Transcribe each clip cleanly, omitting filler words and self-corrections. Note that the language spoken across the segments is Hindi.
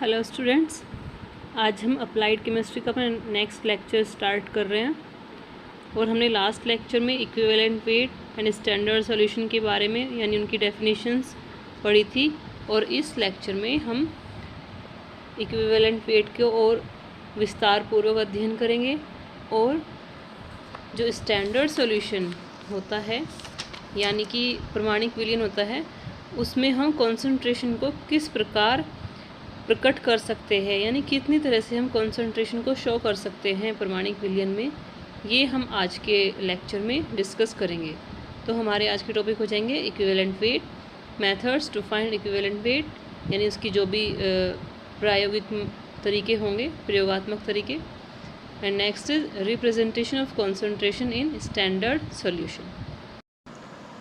हेलो स्टूडेंट्स, आज हम अप्लाइड केमिस्ट्री का अपना नेक्स्ट लेक्चर स्टार्ट कर रहे हैं। और हमने लास्ट लेक्चर में equivalent weight and standard solution के बारे में यानी उनकी डेफिनेशंस पढ़ी थी। और इस लेक्चर में हम इक्विवेलेंट वेट को और विस्तार पूर्वक अध्ययन करेंगे। और जो स्टैंडर्ड सॉल्यूशन होता है यानी कि प्रमाणिक विलयन होता है, उसमें हम कॉन्सेंट्रेशन को किस प्रकार प्रकट कर सकते हैं, यानी कितनी तरह से हम कॉन्सेंट्रेशन को शो कर सकते हैं प्रमाणिक विलयन में, ये हम आज के लेक्चर में डिस्कस करेंगे। तो हमारे आज के टॉपिक हो जाएंगे equivalent weight, methods to find equivalent weight, यानी उसकी जो भी प्रायोगिक तरीके होंगे, प्रयोगात्मक तरीके। And next is representation of concentration in standard solution.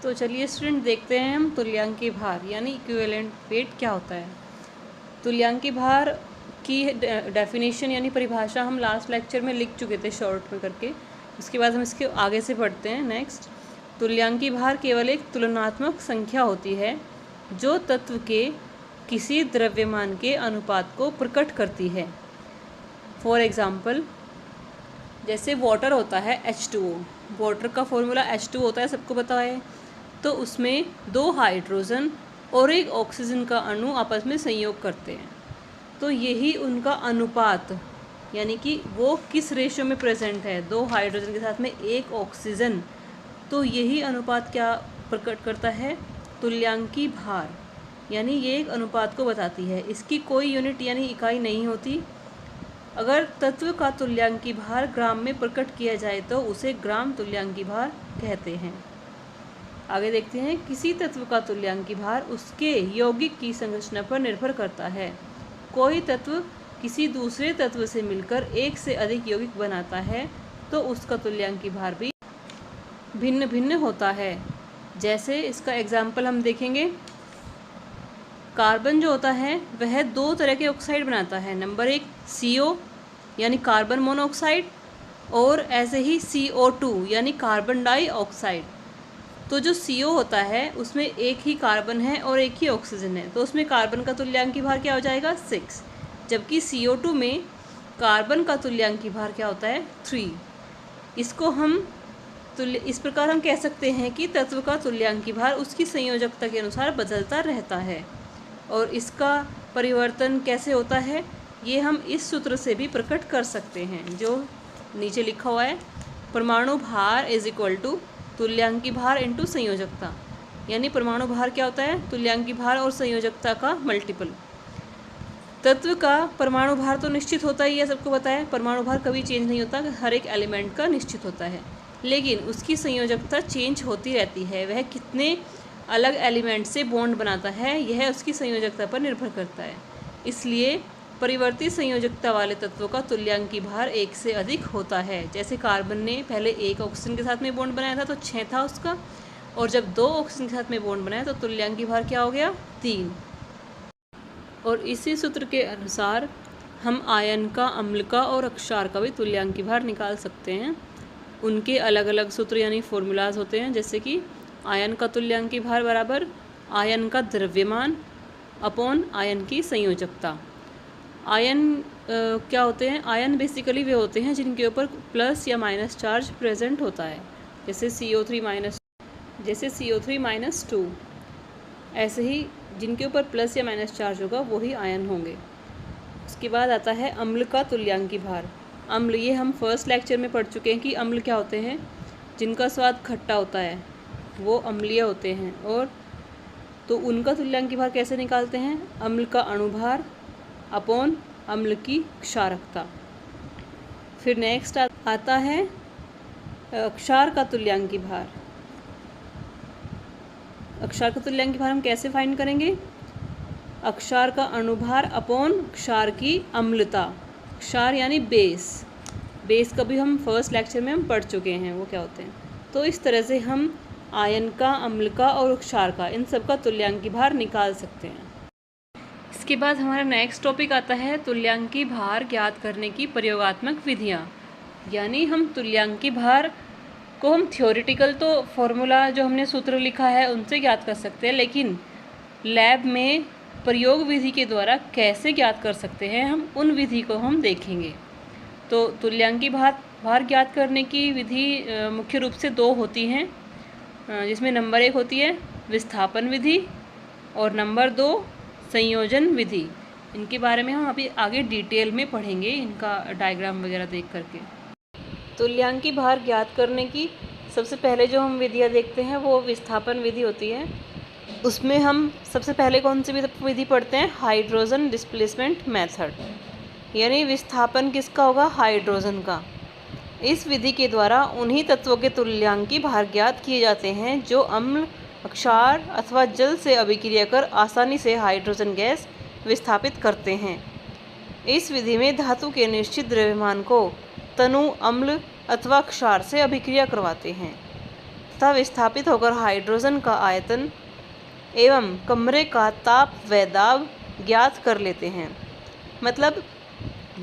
तो चलिए स्टूडेंट, देखते हैं हम तुल्यांकी भार यानी इक्विवेलेंट वेट क्या होता है। तुल्यांकी भार की डेफिनेशन यानी परिभाषा हम लास्ट लेक्चर में लिख चुके थे शॉर्ट में करके। उसके बाद हम इसके आगे से पढ़ते हैं। नेक्स्ट, तुल्यांकी भार केवल एक तुलनात्मक संख्या होती है जो तत्व के किसी द्रव्यमान के अनुपात को प्रकट करती है। फॉर एग्जाम्पल, जैसे वाटर होता है H2O, वाटर का फॉर्मूला H2 होता है, सबको पता है। तो उसमें 2 हाइड्रोजन और 1 ऑक्सीजन का अणु आपस में संयोग करते हैं। तो यही उनका अनुपात, यानी कि वो किस रेशियो में प्रेजेंट है, 2 हाइड्रोजन के साथ में 1 ऑक्सीजन, तो यही अनुपात क्या प्रकट करता है, तुल्यांकी भार। यानी ये एक अनुपात को बताती है। इसकी कोई यूनिट यानी इकाई नहीं होती। अगर तत्व का तुल्यांकी भार ग्राम में प्रकट किया जाए तो उसे ग्राम तुल्यांकी भार कहते हैं। आगे देखते हैं, किसी तत्व का तुल्यांकी भार उसके यौगिक की संरचना पर निर्भर करता है। कोई तत्व किसी दूसरे तत्व से मिलकर एक से अधिक यौगिक बनाता है तो उसका तुल्यांकी भार भी भिन्न भिन्न होता है। जैसे इसका एग्जाम्पल हम देखेंगे, कार्बन जो होता है वह 2 तरह के ऑक्साइड बनाता है। नंबर 1 CO यानी कार्बन मोनोऑक्साइड, और ऐसे ही CO2 यानी कार्बन डाइऑक्साइड। तो जो CO होता है उसमें एक ही कार्बन है और एक ही ऑक्सीजन है, तो उसमें कार्बन का तुल्यांकी भार क्या हो जाएगा 6। जबकि CO2 में कार्बन का तुल्यांकी भार क्या होता है 3। इसको हम इस प्रकार हम कह सकते हैं कि तत्व का तुल्यांकी भार उसकी संयोजकता के अनुसार बदलता रहता है। और इसका परिवर्तन कैसे होता है, ये हम इस सूत्र से भी प्रकट कर सकते हैं जो नीचे लिखा हुआ है। परमाणु भार इज इक्वल टू तुल्यांकी भार इंटू संयोजकता। यानी परमाणु भार क्या होता है, तुल्यांकी भार और संयोजकता का मल्टीपल। तत्व का परमाणु भार तो निश्चित होता ही है, सबको पता है। परमाणु भार कभी चेंज नहीं होता, हर एक एलिमेंट का निश्चित होता है। लेकिन उसकी संयोजकता चेंज होती रहती है। वह कितने अलग एलिमेंट से बॉन्ड बनाता है यह उसकी संयोजकता पर निर्भर करता है। इसलिए परिवर्तित संयोजकता वाले तत्वों का तुल्यांकी भार 1 से अधिक होता है। जैसे कार्बन ने पहले 1 ऑक्सीजन के साथ में बॉन्ड बनाया था तो 6 था उसका, और जब 2 ऑक्सीजन के साथ में बॉन्ड बनाया तो तुल्यांकी भार क्या हो गया 3। और इसी सूत्र के अनुसार हम आयन का, अम्ल का और क्षार का भी तुल्यांकी भार निकाल सकते हैं। उनके अलग अलग सूत्र यानी फॉर्मूलाज होते हैं। जैसे कि आयन का तुल्यांकी भार बराबर आयन का द्रव्यमान अपॉन आयन की संयोजकता। आयन क्या होते हैं, आयन बेसिकली वे होते हैं जिनके ऊपर प्लस या माइनस चार्ज प्रेजेंट होता है। जैसे CO3-2, ऐसे ही जिनके ऊपर प्लस या माइनस चार्ज होगा वही आयन होंगे। उसके बाद आता है अम्ल का तुल्यांकी भार। अम्ल, ये हम फर्स्ट लेक्चर में पढ़ चुके हैं कि अम्ल क्या होते हैं, जिनका स्वाद खट्टा होता है वो अम्लीय होते हैं। और तो उनका तुल्यांकी भार कैसे निकालते हैं, अम्ल का अणुभार अपॉन अम्ल की क्षारकता। फिर नेक्स्ट आता है क्षार का तुल्यांकी भार। क्षार का तुल्यांकी भार हम कैसे फाइंड करेंगे, क्षार का अणुभार अपॉन क्षार की अम्लता। क्षार यानी बेस का भी हम फर्स्ट लेक्चर में हम पढ़ चुके हैं वो क्या होते हैं। तो इस तरह से हम आयन का, अम्ल का और क्षार का, इन सब का तुल्यांकी भार निकाल सकते हैं। इसके बाद हमारा नेक्स्ट टॉपिक आता है तुल्यांकी भार ज्ञात करने की प्रयोगात्मक विधियाँ। यानी हम तुल्यांकी भार को हम थ्योरेटिकल तो फॉर्मूला जो हमने सूत्र लिखा है उनसे ज्ञात कर सकते हैं, लेकिन लैब में प्रयोग विधि के द्वारा कैसे ज्ञात कर सकते हैं, हम उन विधि को हम देखेंगे। तो तुल्यांकी भार ज्ञात करने की विधि मुख्य रूप से 2 होती हैं, जिसमें नंबर 1 होती है विस्थापन विधि और नंबर 2 संयोजन विधि। इनके बारे में हम अभी आगे डिटेल में पढ़ेंगे, इनका डायग्राम वगैरह देख करके। तुल्यांकी भार ज्ञात करने की सबसे पहले जो हम विधियाँ देखते हैं वो विस्थापन विधि होती है। उसमें हम सबसे पहले कौन सी विधि पढ़ते हैं, हाइड्रोजन डिस्प्लेसमेंट मेथड, यानी विस्थापन किसका होगा, हाइड्रोजन का। इस विधि के द्वारा उन्हीं तत्वों के तुल्यांकी भार ज्ञात किए जाते हैं जो अम्ल, क्षार अथवा जल से अभिक्रिया कर आसानी से हाइड्रोजन गैस विस्थापित करते हैं। इस विधि में धातु के निश्चित द्रव्यमान को तनु अम्ल अथवा क्षार से अभिक्रिया करवाते हैं तथा विस्थापित होकर हाइड्रोजन का आयतन एवं कमरे का ताप व दाब ज्ञात कर लेते हैं। मतलब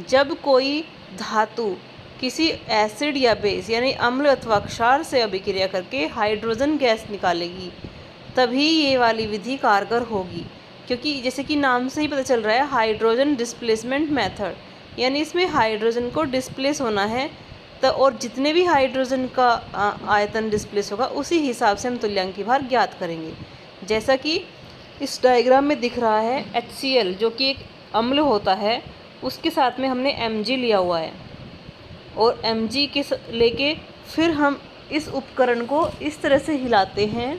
जब कोई धातु किसी एसिड या बेस यानी अम्ल अथवा क्षार से अभिक्रिया करके हाइड्रोजन गैस निकालेगी तभी ये वाली विधि कारगर होगी, क्योंकि जैसे कि नाम से ही पता चल रहा है हाइड्रोजन डिस्प्लेसमेंट मेथड, यानी इसमें हाइड्रोजन को डिस्प्लेस होना है तो और जितने भी हाइड्रोजन का आयतन डिस्प्लेस होगा उसी हिसाब से हम तुल्यांकी भार ज्ञात करेंगे। जैसा कि इस डायग्राम में दिख रहा है HCl जो कि एक अम्ल होता है, उसके साथ में हमने Mg लिया हुआ है और Mg के लेके फिर हम इस उपकरण को इस तरह से हिलाते हैं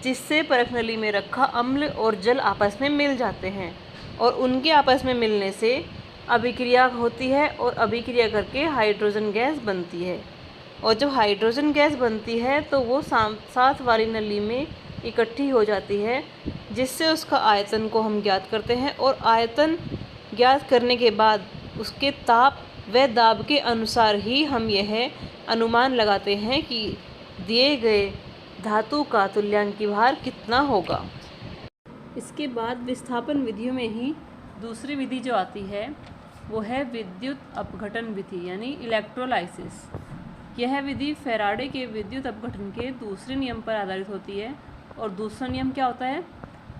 जिससे परख नली में रखा अम्ल और जल आपस में मिल जाते हैं और उनके आपस में मिलने से अभिक्रिया होती है और अभिक्रिया करके हाइड्रोजन गैस बनती है। और जब हाइड्रोजन गैस बनती है तो वो साथ वाली नली में इकट्ठी हो जाती है, जिससे उसका आयतन को हम ज्ञात करते हैं और आयतन ज्ञात करने के बाद उसके ताप व दाब के अनुसार ही हम यह अनुमान लगाते हैं कि दिए गए धातु का तुल्यांकी भार कितना होगा। इसके बाद विस्थापन विधियों में ही दूसरी विधि जो आती है वो है विद्युत अपघटन विधि यानी इलेक्ट्रोलाइसिस। यह विधि फैराडे के विद्युत अपघटन के दूसरे नियम पर आधारित होती है। और दूसरा नियम क्या होता है,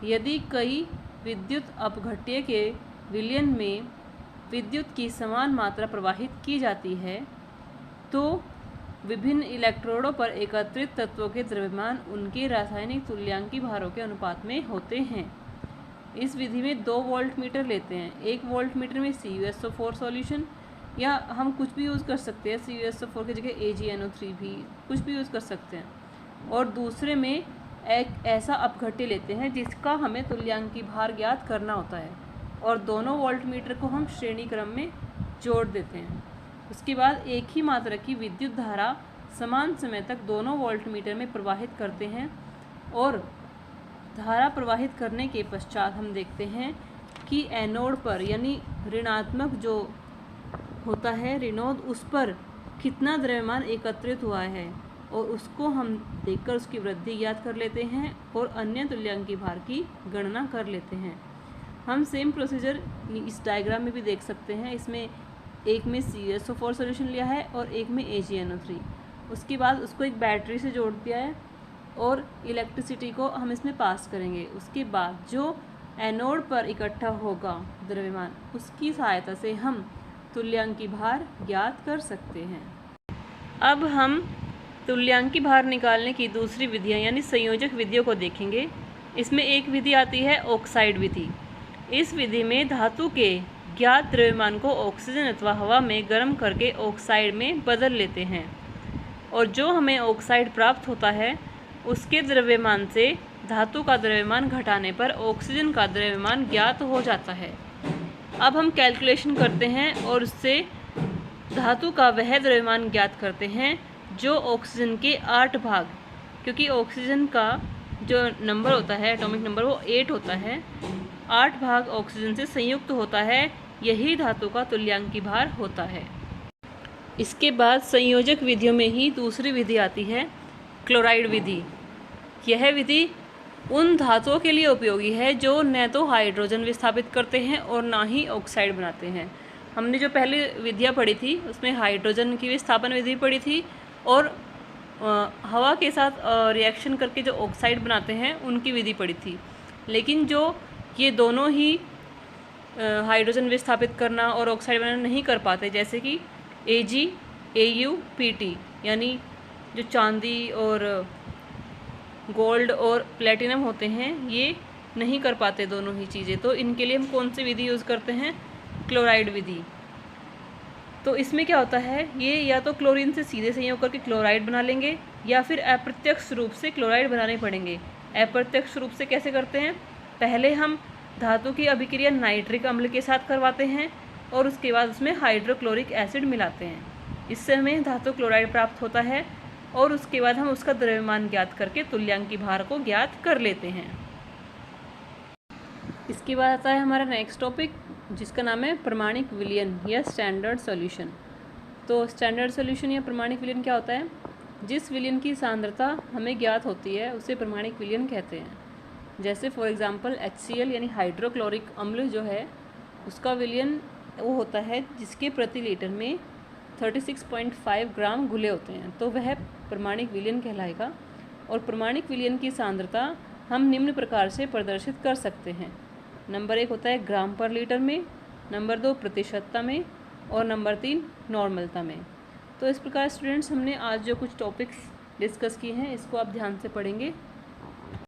यदि कई विद्युत अपघट्य के विलयन में विद्युत की समान मात्रा प्रवाहित की जाती है तो विभिन्न इलेक्ट्रोडों पर एकत्रित तत्वों के द्रव्यमान उनके रासायनिक तुल्यांकी भारों के अनुपात में होते हैं। इस विधि में 2 वोल्ट मीटर लेते हैं। 1 वोल्ट मीटर में CuSO4 सॉल्यूशन या हम कुछ भी यूज़ कर सकते हैं, CuSO4 की जगह AgNO3 भी कुछ भी यूज़ कर सकते हैं। और दूसरे में एक ऐसा अपघट्य लेते हैं जिसका हमें तुल्यांकी भार ज्ञात करना होता है और दोनों वोल्ट मीटर को हम श्रेणी क्रम में जोड़ देते हैं। उसके बाद एक ही मात्रा की विद्युत धारा समान समय तक दोनों वोल्ट मीटर में प्रवाहित करते हैं और धारा प्रवाहित करने के पश्चात हम देखते हैं कि एनोड पर यानी ऋणात्मक जो होता है ऋणोद, उस पर कितना द्रव्यमान एकत्रित हुआ है और उसको हम देखकर उसकी वृद्धि ज्ञात कर लेते हैं और अन्य तुल्यांकी भार की गणना कर लेते हैं। हम सेम प्रोसीजर इस डायग्राम में भी देख सकते हैं। इसमें एक में CuSO4 सॉल्यूशन लिया है और एक में AgNO3। उसके बाद उसको एक बैटरी से जोड़ दिया है और इलेक्ट्रिसिटी को हम इसमें पास करेंगे। उसके बाद जो एनोड पर इकट्ठा होगा द्रव्यमान, उसकी सहायता से हम तुल्यांकी भार ज्ञात कर सकते हैं। अब हम तुल्यांकी भार निकालने की दूसरी विधियाँ यानी संयोजक विधियों को देखेंगे। इसमें एक विधि आती है ऑक्साइड विधि। इस विधि में धातु के ज्ञात द्रव्यमान को ऑक्सीजन अथवा हवा में गर्म करके ऑक्साइड में बदल लेते हैं और जो हमें ऑक्साइड प्राप्त होता है उसके द्रव्यमान से धातु का द्रव्यमान घटाने पर ऑक्सीजन का द्रव्यमान ज्ञात हो जाता है। अब हम कैलकुलेशन करते हैं और उससे धातु का वह द्रव्यमान ज्ञात करते हैं जो ऑक्सीजन के 8 भाग, क्योंकि ऑक्सीजन का जो नंबर होता है एटॉमिक नंबर वो 8 होता है, 8 भाग ऑक्सीजन से संयुक्त होता है, यही धातु का तुल्यांकी भार होता है। इसके बाद संयोजक विधियों में ही दूसरी विधि आती है क्लोराइड विधि। यह विधि उन धातुओं के लिए उपयोगी है जो न तो हाइड्रोजन विस्थापित करते हैं और ना ही ऑक्साइड बनाते हैं। हमने जो पहले विधियाँ पढ़ी थी उसमें हाइड्रोजन की विस्थापन विधि पढ़ी थी और हवा के साथ रिएक्शन करके जो ऑक्साइड बनाते हैं उनकी विधि पढ़ी थी। लेकिन जो ये दोनों ही हाइड्रोजन विस्थापित करना और ऑक्साइड बनाना नहीं कर पाते, जैसे कि Ag, Au, Pt, यानी जो चांदी और गोल्ड और प्लेटिनम होते हैं ये नहीं कर पाते दोनों ही चीज़ें। तो इनके लिए हम कौन सी विधि यूज़ करते हैं? क्लोराइड विधि। तो इसमें क्या होता है, ये या तो क्लोरीन से सीधे संयोग करके क्लोराइड बना लेंगे या फिर अप्रत्यक्ष रूप से क्लोराइड बनाने पड़ेंगे। अप्रत्यक्ष रूप से कैसे करते हैं? पहले हम धातु की अभिक्रिया नाइट्रिक अम्ल के साथ करवाते हैं और उसके बाद उसमें हाइड्रोक्लोरिक एसिड मिलाते हैं। इससे हमें धातु क्लोराइड प्राप्त होता है और उसके बाद हम उसका द्रव्यमान ज्ञात करके तुल्यांकी भार को ज्ञात कर लेते हैं। इसके बाद आता है हमारा नेक्स्ट टॉपिक, जिसका नाम है प्रमाणिक विलयन या स्टैंडर्ड सॉल्यूशन। तो स्टैंडर्ड सॉल्यूशन या प्रमाणिक विलयन क्या होता है? जिस विलयन की सांद्रता हमें ज्ञात होती है उसे प्रमाणिक विलयन कहते हैं। जैसे फॉर एग्जांपल HCl यानी हाइड्रोक्लोरिक अम्ल जो है उसका विलयन वो होता है जिसके प्रति लीटर में 36.5 ग्राम घुले होते हैं, तो वह प्रमाणिक विलयन कहलाएगा। और प्रमाणिक विलयन की सांद्रता हम निम्न प्रकार से प्रदर्शित कर सकते हैं। नंबर 1 होता है ग्राम पर लीटर में, नंबर 2 प्रतिशतता में और नंबर 3 नॉर्मलता में। तो इस प्रकार स्टूडेंट्स हमने आज जो कुछ टॉपिक्स डिस्कस किए हैं इसको आप ध्यान से पढ़ेंगे।